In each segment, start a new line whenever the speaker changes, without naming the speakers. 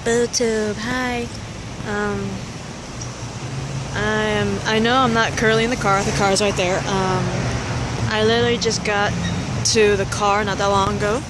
BooTube, hi. I know I'm not currently in the car. The car's right there. I literally just got to the car not that long ago.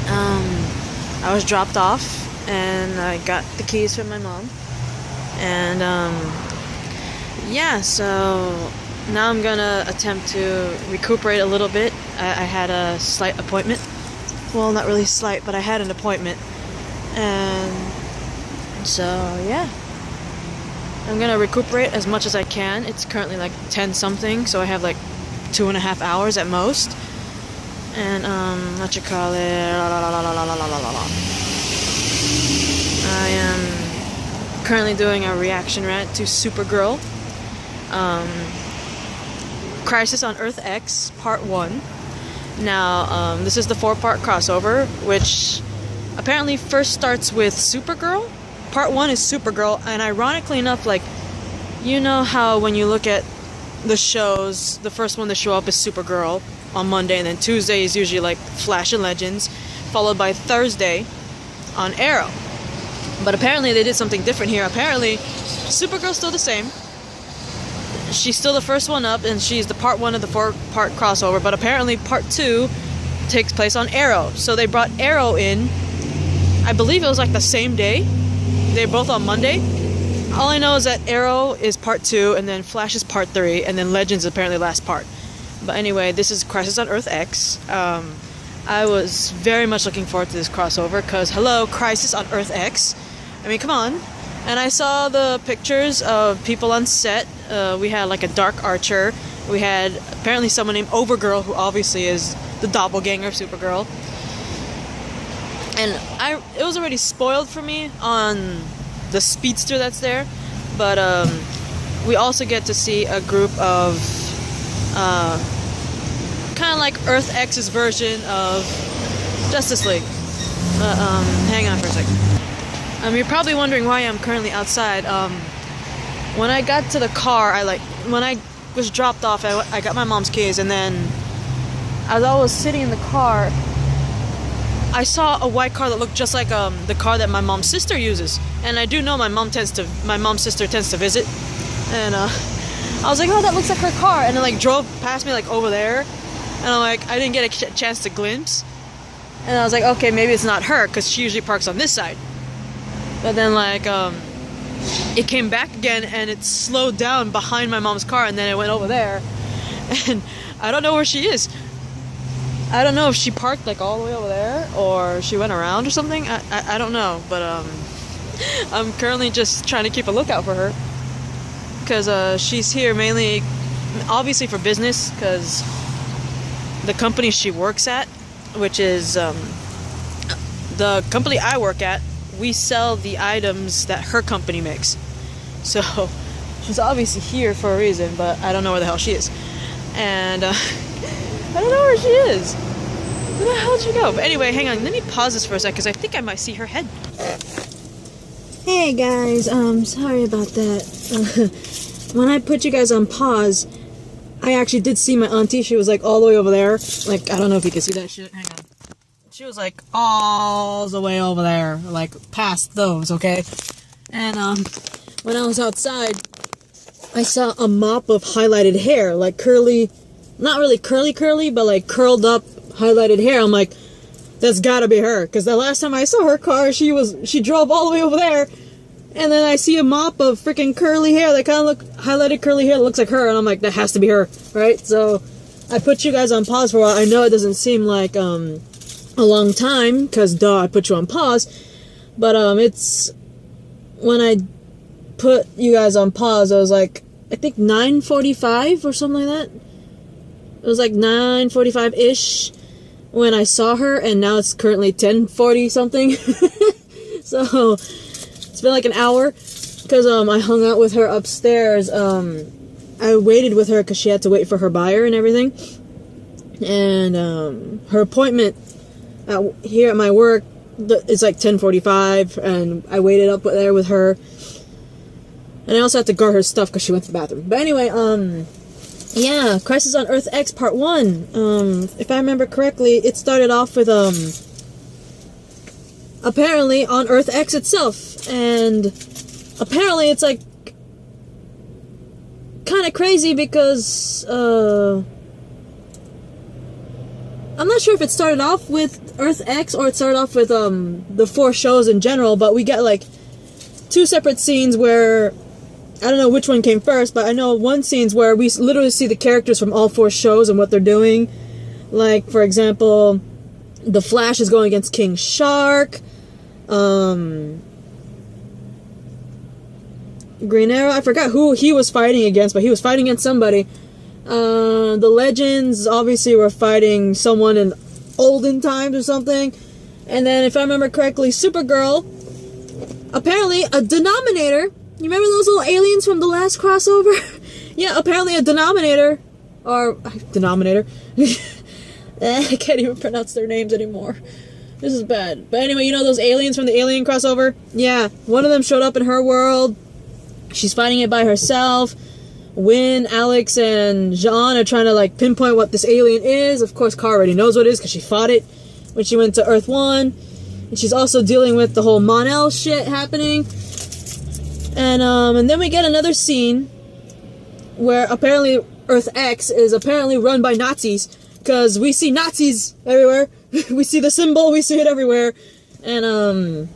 I was dropped off and I got the keys from my mom. And yeah, so now I'm gonna attempt to recuperate a little bit. I had a slight appointment. Well, not really slight, but I had an appointment. And so yeah, I'm gonna recuperate as much as I can. It's currently like 10 something, so I have like 2.5 hours at most. And what you call it, I am currently doing a reaction rant to Supergirl, Crisis on Earth X Part 1. Now this is the 4-part crossover, which apparently first starts with Supergirl. Part 1 is Supergirl, and ironically enough, like, you know how when you look at the shows, the first one to show up is Supergirl on Monday, and then Tuesday is usually like Flash and Legends, followed by Thursday on Arrow. But apparently they did something different here. Apparently Supergirl's still the same. She's still the first one up, and she's the part 1 of the 4-part crossover, but apparently part 2 takes place on Arrow. So they brought Arrow in, I believe it was like the same day. They're both on Monday. All I know is that Arrow is part 2, and then Flash is part 3, and then Legends is apparently the last part. But anyway, this is Crisis on Earth X. I was very much looking forward to this crossover, because hello, Crisis on Earth X. I mean, come on. And I saw the pictures of people on set. We had like a Dark Archer. We had apparently someone named Overgirl, who obviously is the doppelganger of Supergirl. And it was already spoiled for me on the speedster that's there. But we also get to see a group of kind of like Earth X's version of Justice League. Hang on for a second. You're probably wondering why I'm currently outside. When I got to the car, when I was dropped off, I got my mom's keys, and then as I was sitting in the car, I saw a white car that looked just like the car that my mom's sister uses. And I do know my mom's sister tends to visit. And I was like, oh, that looks like her car. And it like drove past me like over there. And I'm like, I didn't get a chance to glimpse. And I was like, okay, maybe it's not her, because she usually parks on this side. But then like it came back again, and it slowed down behind my mom's car, and then it went over there. And I don't know where she is. I don't know if she parked like all the way over there, or she went around or something. I don't know, but I'm currently just trying to keep a lookout for her, because she's here mainly, obviously for business, because the company she works at, which is the company I work at, we sell the items that her company makes. So she's obviously here for a reason, but I don't know where the hell she is. And I don't know where she is. Where the hell did she go? But anyway, hang on. Let me pause this for a sec, because I think I might see her head. Hey guys, sorry about that. When I put you guys on pause, I actually did see my auntie. She was like all the way over there. Like, I don't know if you can see that shit. Hang on. She was like all the way over there, like past those, okay? And when I was outside, I saw a mop of highlighted hair, like curly, not really curly, but like curled up highlighted hair. I'm like, that's gotta be her, because the last time I saw her car, she drove all the way over there, and then I see a mop of freaking curly hair that kind of highlighted curly hair that looks like her, and I'm like, that has to be her, right? So I put you guys on pause for a while. I know it doesn't seem like a long time, because duh, I put you on pause, but it's when I put you guys on pause, I was like, I think 9:45 or something like that. It was like 9:45-ish when I saw her, and now it's currently 10:40 something. So it's been like an hour, because I hung out with her upstairs. I waited with her because she had to wait for her buyer and everything, and her appointment here at my work, it's like 10:45, and I waited up there with her, and I also had to guard her stuff because she went to the bathroom. But anyway, yeah, Crisis on Earth X Part 1. If I remember correctly, it started off with apparently on Earth X itself. And apparently it's like kind of crazy because I'm not sure if it started off with Earth X or it started off with the 4 shows in general, but we get like 2 separate scenes where I don't know which one came first, but I know one scene's where we literally see the characters from all 4 shows and what they're doing. Like, for example, The Flash is going against King Shark. Green Arrow, I forgot who he was fighting against, but he was fighting against somebody. The Legends obviously were fighting someone in olden times or something. And then, if I remember correctly, Supergirl, apparently a Denominator. You remember those little aliens from the last crossover? Yeah, apparently a Denominator. Denominator. I can't even pronounce their names anymore. This is bad. But anyway, you know those aliens from the Alien crossover? Yeah, one of them showed up in her world. She's fighting it by herself. Wynn, Alex, and Jean are trying to like pinpoint what this alien is. Of course, Kara already knows what it is because she fought it when she went to Earth 1. And she's also dealing with the whole Mon-El shit happening. And then we get another scene where apparently Earth X is apparently run by Nazis, because we see Nazis everywhere. We see the symbol, we see it everywhere. And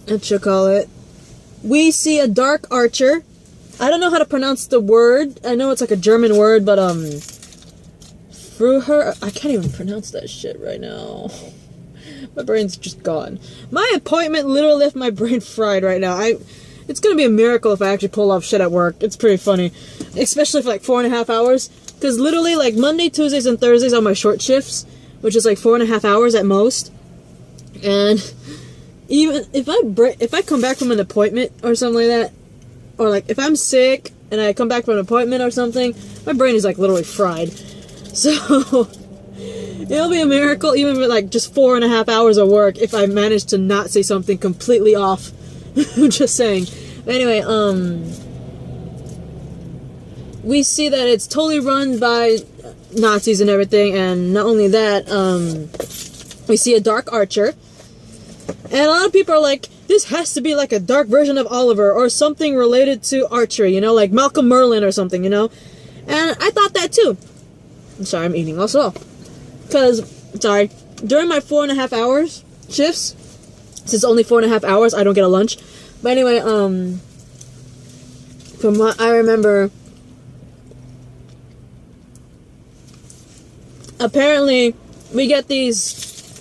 what you call it? We see a Dark Archer. I don't know how to pronounce the word. I know it's like a German word, but through her, I can't even pronounce that shit right now. My brain's just gone. My appointment literally left my brain fried right now. It's gonna be a miracle if I actually pull off shit at work. It's pretty funny. Especially for like 4.5 hours. Because literally like Monday, Tuesdays, and Thursdays are my short shifts. Which is like 4.5 hours at most. And even if I come back from an appointment or something like that. Or like if I'm sick and I come back from an appointment or something. My brain is like literally fried. So it'll be a miracle even with like just 4.5 hours of work if I manage to not say something completely off. I'm just saying. Anyway, we see that it's totally run by Nazis and everything, and not only that, we see a Dark Archer, and a lot of people are like, this has to be like a dark version of Oliver, or something related to archery, you know, like Malcolm Merlin or something, you know, and I thought that too. I'm sorry, I'm eating also, because, during my 4.5 hours shifts, since it's only 4.5 hours, I don't get a lunch. But anyway, from what I remember, apparently we get these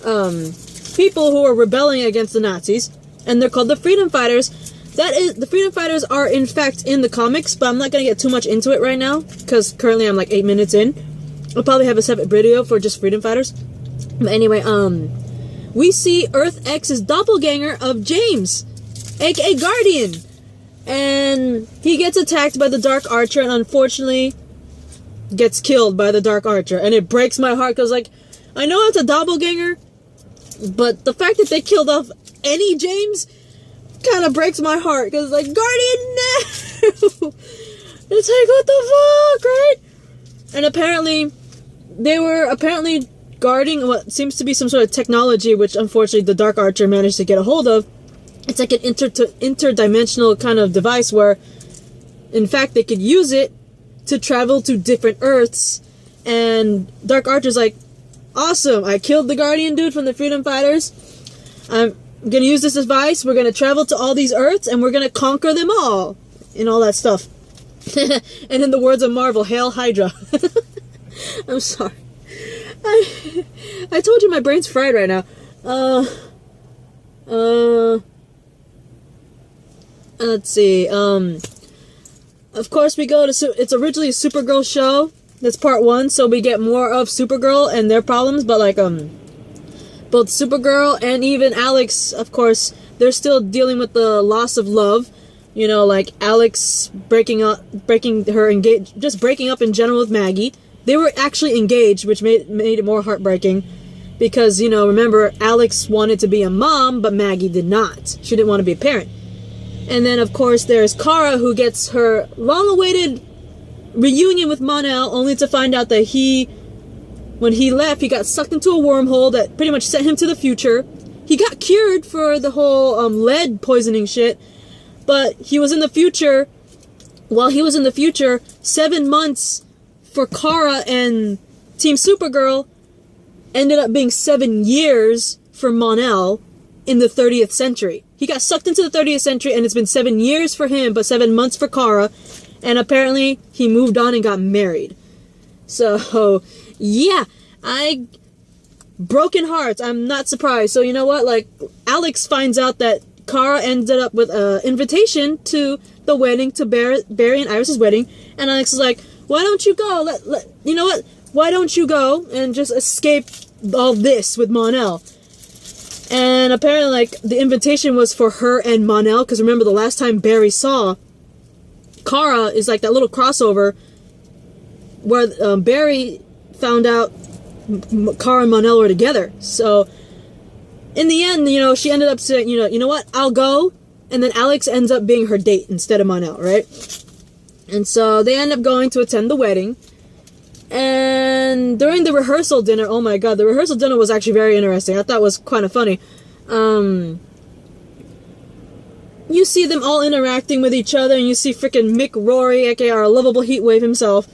people who are rebelling against the Nazis, and they're called the Freedom Fighters. The Freedom Fighters are in fact in the comics, but I'm not gonna get too much into it right now because currently I'm like 8 minutes in. I'll probably have a separate video for just Freedom Fighters. But anyway, we see Earth X's doppelganger of James, aka Guardian, and he gets attacked by the Dark Archer and unfortunately gets killed by the Dark Archer, and it breaks my heart because like I know it's a doppelganger, but the fact that they killed off any James kind of breaks my heart because like Guardian, no! It's like what the fuck, right? And apparently they were guarding what seems to be some sort of technology, which unfortunately the Dark Archer managed to get a hold of. It's like an interdimensional kind of device where, in fact, they could use it to travel to different Earths. And Dark Archer's like, awesome, I killed the Guardian dude from the Freedom Fighters. I'm gonna use this device, we're gonna travel to all these Earths, and we're gonna conquer them all. And all that stuff. And in the words of Marvel, Hail Hydra. I'm sorry. I told you my brain's fried right now. Let's see. Of course we go to... It's originally a Supergirl show. That's part 1, so we get more of Supergirl and their problems, but like, both Supergirl and even Alex, of course, they're still dealing with the loss of love. You know, like Alex breaking up in general with Maggie. They were actually engaged, which made it more heartbreaking. Because, you know, remember, Alex wanted to be a mom, but Maggie did not. She didn't want to be a parent. And then, of course, there's Kara, who gets her long-awaited reunion with Mon-El, only to find out that when he left, he got sucked into a wormhole that pretty much sent him to the future. he got cured for the whole lead poisoning shit, but he was in the future. While he was in the future, 7 months for Kara and Team Supergirl ended up being 7 years for Mon-El in the 30th century. He got sucked into the 30th century, and it's been 7 years for him, but 7 months for Kara, and apparently he moved on and got married. So, yeah, broken hearts, I'm not surprised. So, you know what, like, Alex finds out that Kara ended up with an invitation to the wedding, to Barry and Iris' wedding, and Alex is like, why don't you go? You know what? Why don't you go and just escape all this with Mon-El? And apparently, like, the invitation was for her and Mon-El, because remember the last time Barry saw Kara is like that little crossover where Barry found out Kara and Mon-El were together. So in the end, you know, she ended up saying, you know what, I'll go. And then Alex ends up being her date instead of Mon-El, right? And so they end up going to attend the wedding. And during the rehearsal dinner, oh my god, the rehearsal dinner was actually very interesting. I thought it was kind of funny. You see them all interacting with each other, and you see freaking Mick Rory, aka our lovable heatwave himself,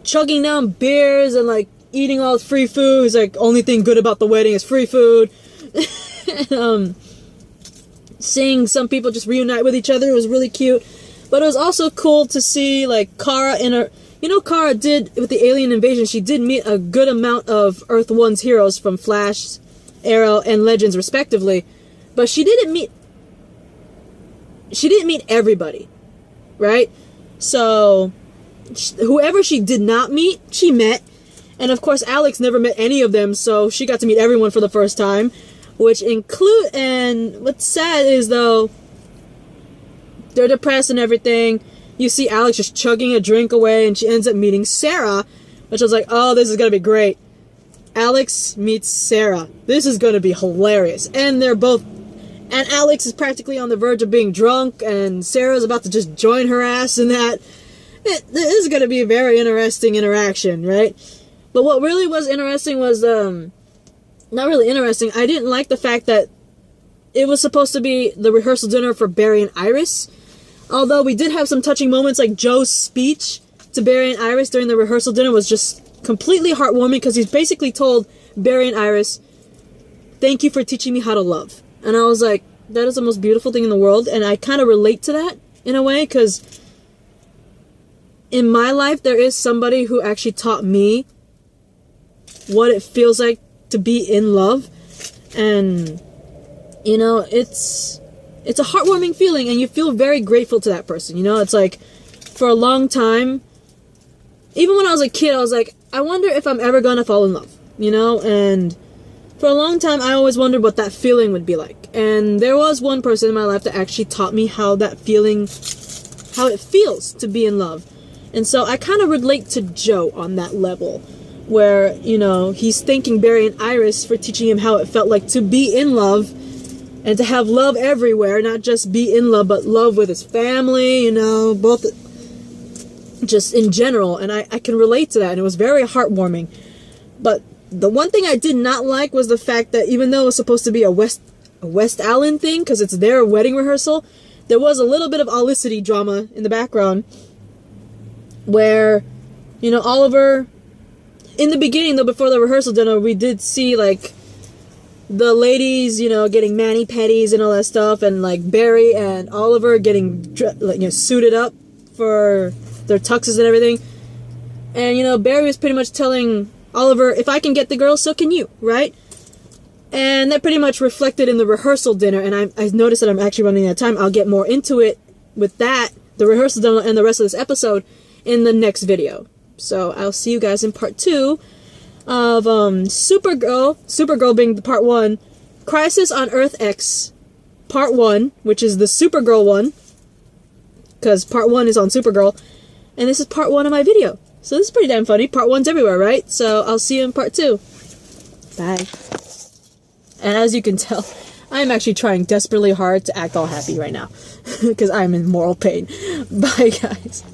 chugging down beers and like eating all free food. He's like, only thing good about the wedding is free food. Seeing some people just reunite with each other, it was really cute. But it was also cool to see like Kara in her, you know, Kara did with the alien invasion, she did meet a good amount of Earth 1's heroes from Flash, Arrow, and Legends respectively, but she didn't meet everybody, right? So whoever she did not meet, she met. And of course Alex never met any of them, so she got to meet everyone for the first time, which and what's sad is though, they're depressed and everything. You see Alex just chugging a drink away, and she ends up meeting Sarah, which I was like, oh, this is gonna be great. Alex meets Sarah. This is gonna be hilarious. And Alex is practically on the verge of being drunk, and Sarah's about to just join her ass in that. This is gonna be a very interesting interaction, right? But what really was interesting was, not really interesting, I didn't like the fact that it was supposed to be the rehearsal dinner for Barry and Iris. Although we did have some touching moments, like Joe's speech to Barry and Iris during the rehearsal dinner was just completely heartwarming, because he's basically told Barry and Iris, thank you for teaching me how to love. And I was like, that is the most beautiful thing in the world, and I kind of relate to that in a way, because in my life there is somebody who actually taught me what it feels like to be in love. And you know, it's a heartwarming feeling, and you feel very grateful to that person. You know, it's like, for a long time, even when I was a kid, I was like, I wonder if I'm ever gonna fall in love, you know? And for a long time, I always wondered what that feeling would be like. And there was one person in my life that actually taught me how it feels to be in love. And so I kind of relate to Joe on that level, where, you know, he's thanking Barry and Iris for teaching him how it felt like to be in love, and to have love everywhere, not just be in love, but love with his family, you know, both, just in general. And I can relate to that, and it was very heartwarming. But the one thing I did not like was the fact that even though it was supposed to be a West Allen thing, because it's their wedding rehearsal, there was a little bit of Olicity drama in the background, where, you know, Oliver, in the beginning though, before the rehearsal dinner, we did see like the ladies, you know, getting mani-pedis and all that stuff, and like Barry and Oliver getting suited up for their tuxes and everything. And you know, Barry was pretty much telling Oliver, if I can get the girl, so can you, right? And that pretty much reflected in the rehearsal dinner. And I noticed that I'm actually running out of time. I'll get more into it with that, the rehearsal dinner, and the rest of this episode in the next video. So I'll see you guys in part 2 of Supergirl being the part 1, Crisis on Earth X, part 1, which is the Supergirl one, because part 1 is on Supergirl, and this is part 1 of my video. So this is pretty damn funny. Part 1's everywhere, right? So I'll see you in part 2. Bye. And as you can tell, I'm actually trying desperately hard to act all happy right now, because I'm in moral pain. Bye, guys.